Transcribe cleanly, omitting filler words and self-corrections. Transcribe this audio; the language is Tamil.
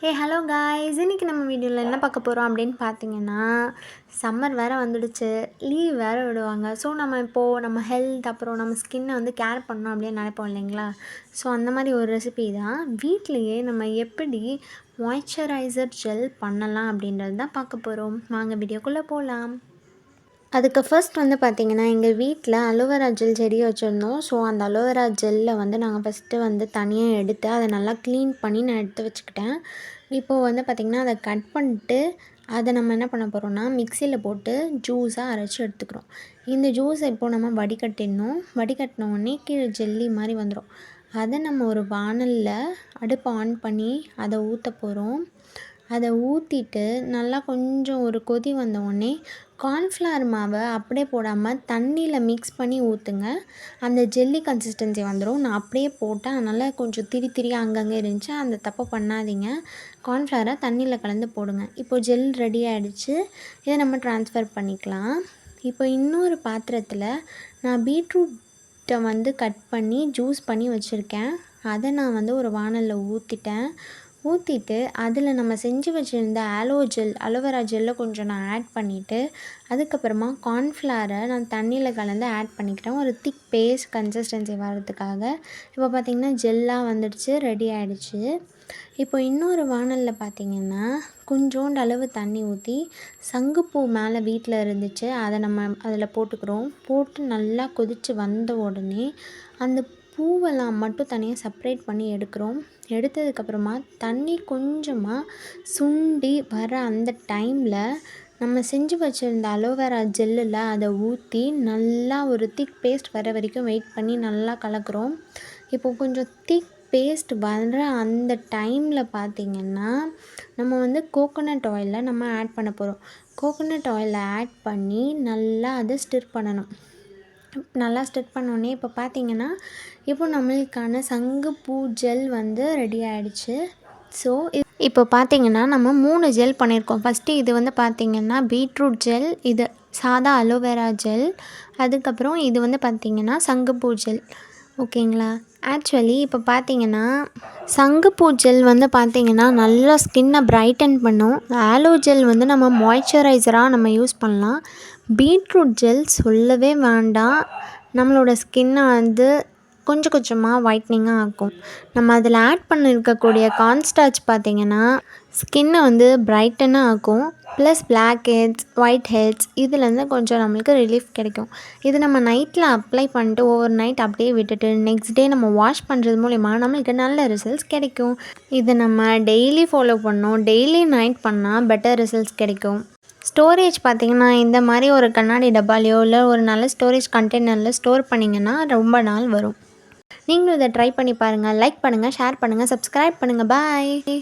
ஹலோ காய்ஸ், இன்றைக்கி நம்ம வீடியோவில் என்ன பார்க்க போகிறோம் அப்படின்னு பார்த்தீங்கன்னா, சம்மர் வேறு வந்துடுச்சு, லீவ் வேறு விடுவாங்க. ஸோ நம்ம இப்போது நம்ம ஹெல்த் அப்புறம் நம்ம ஸ்கின்னை வந்து கேர் பண்ணணும் அப்படின்னு நினைப்போம் இல்லைங்களா. ஸோ அந்த மாதிரி ஒரு ரெசிபி தான் வீட்டிலையே நம்ம எப்படி மாய்ஸ்சரைசர் ஜெல் பண்ணலாம் அப்படின்றது தான் பார்க்க போகிறோம். வாங்க வீடியோக்குள்ளே போகலாம். அதுக்கு ஃபர்ஸ்ட் வந்து பார்த்திங்கன்னா, எங்கள் வீட்டில் அலோவேரா ஜெல் செடி வச்சுருந்தோம். ஸோ அந்த அலோவேரா ஜெல்லை வந்து நாங்கள் ஃபஸ்ட்டு வந்து தனியாக எடுத்து அதை நல்லா க்ளீன் பண்ணி நான் எடுத்து வச்சுக்கிட்டேன். இப்போது வந்து பார்த்திங்கன்னா, அதை கட் பண்ணிட்டு அதை நம்ம என்ன பண்ண போகிறோம்னா, மிக்சியில் போட்டு ஜூஸாக அரைச்சி எடுத்துக்கிறோம். இந்த ஜூஸை இப்போது நம்ம வடிகட்டிடணும். வடிகட்டினோடனே கீழே ஜெல்லி மாதிரி வந்துடும். அதை நம்ம ஒரு வாணலில் அடுப்பை ஆன் பண்ணி அதை ஊற்ற போகிறோம். அதை ஊற்றிட்டு நல்லா கொஞ்சம் ஒரு கொதி வந்தவுடனே கார்ன்ஃப்ளவர் மாவை அப்படியே போடாமல் தண்ணியில் மிக்ஸ் பண்ணி ஊற்றுங்க. அந்த ஜெல்லி கன்சிஸ்டன்சி வந்துடும். நான் அப்படியே போட்டேன், அதனால் கொஞ்சம் திரியாக அங்கங்கே இருந்துச்சு. அந்த தப்பை பண்ணாதீங்க. கார்ன்ஃப்ளவரை தண்ணியில் கலந்து போடுங்க. இப்போது ஜெல் ரெடி ஆகிடுச்சு. இதை நம்ம ட்ரான்ஸ்ஃபர் பண்ணிக்கலாம். இப்போ இன்னொரு பாத்திரத்தில் நான் பீட்ரூட்டை வந்து கட் பண்ணி ஜூஸ் பண்ணி வச்சுருக்கேன். அதை நான் வந்து ஒரு வாணலில் ஊற்றிட்டு அதில் நம்ம செஞ்சு வச்சுருந்த அலோவேரா ஜெல்லை கொஞ்சம் நான் ஆட் பண்ணிவிட்டு அதுக்கப்புறமா கார்ன்ஃப்ளவரை நான் தண்ணியில் கலந்து ஆட் பண்ணிக்கிறேன், ஒரு திக் பேஸ்ட் கன்சிஸ்டன்சி வர்றதுக்காக. இப்போ பார்த்திங்கன்னா ஜெல்லாக வந்துடுச்சு, ரெடி ஆகிடுச்சு. இப்போ இன்னொரு வாணலில் பார்த்திங்கன்னா கொஞ்சோண்டு அளவு தண்ணி ஊற்றி சங்குப்பூ மேலே வீட்டில் இருந்துச்சு, அதை நம்ம அதில் போட்டு நல்லா கொதித்து வந்த உடனே அந்த பூவெல்லாம் மட்டும் தனியாக செப்ரேட் பண்ணி எடுத்ததுக்கப்புறமா தண்ணி கொஞ்சமாக சுண்டி வர அந்த டைமில் நம்ம செஞ்சு வச்சுருந்த அலோவேரா ஜெல்லில் அதை ஊற்றி நல்லா ஒரு திக் பேஸ்ட் வர வரைக்கும் வெயிட் பண்ணி நல்லா கலக்கிறோம். இப்போது கொஞ்சம் திக் பேஸ்ட் வர அந்த டைமில் பார்த்திங்கன்னா நம்ம வந்து கோகோனட் ஆயிலில் நம்ம ஆட் பண்ண போகிறோம். கோகோனட் ஆயிலில் ஆட் பண்ணி நல்லா அதை ஸ்டிர் பண்ணணும். நல்லா ஸ்டிர் பண்ணோடனே இப்போ பார்த்திங்கன்னா இப்போ நம்மளுக்கான சங்குப்பூ ஜெல் வந்து ரெடி ஆகிடுச்சு. ஸோ இப்போ பார்த்திங்கன்னா நம்ம 3 ஜெல் பண்ணியிருக்கோம். ஃபஸ்ட்டு இது வந்து பார்த்திங்கன்னா பீட்ரூட் ஜெல், இது சாதா அலோவேரா ஜெல், அதுக்கப்புறம் இது வந்து பார்த்திங்கன்னா சங்குப்பூ ஜெல். ஓகேங்களா. ஆக்சுவலி இப்போ பார்த்திங்கன்னா சங்குப்பூ ஜெல் வந்து பார்த்திங்கன்னா நல்லா ஸ்கின்னை பிரைட்டன் பண்ணும். ஆலோ ஜெல் வந்து நம்ம மாய்ஸ்சரைசராக நம்ம யூஸ் பண்ணலாம். பீட்ரூட் ஜெல் சொல்லவே வேண்டாம், நம்மளோட ஸ்கின்னை வந்து கொஞ்சம் கொஞ்சமாக ஒயிட்னிங்காக ஆக்கும். நம்ம அதில் ஆட் பண்ணியிருக்கக்கூடிய கார்ன்ஸ்டார்ச் பார்த்திங்கன்னா ஸ்கின்னை வந்து பிரைட்டனாக ஆக்கும். Plus blackheads, whiteheads இதுலேருந்து கொஞ்சம் நம்மளுக்கு ரிலீஃப் கிடைக்கும். இது நம்ம நைட்டில் அப்ளை பண்ணிட்டு ஓவர் நைட் அப்படியே விட்டுட்டு நெக்ஸ்ட் டே நம்ம வாஷ் பண்ணுறது மூலிமா நம்மளுக்கு நல்ல ரிசல்ட்ஸ் கிடைக்கும். இது நம்ம டெய்லி ஃபாலோ பண்ணோம். டெய்லி நைட் பண்ணால் பெட்டர் ரிசல்ட்ஸ் கிடைக்கும். ஸ்டோரேஜ் பார்த்திங்கன்னா இந்த மாதிரி ஒரு கண்ணாடி டப்பாலையோ இல்லை ஒரு நல்ல ஸ்டோரேஜ் கண்டெய்னரில் ஸ்டோர் பண்ணிங்கன்னா ரொம்ப நாள் வரும். நீங்களும் இதை ட்ரை பண்ணி பாருங்கள். லைக் பண்ணுங்கள், ஷேர் பண்ணுங்கள், சப்ஸ்கிரைப் பண்ணுங்கள். பாய்.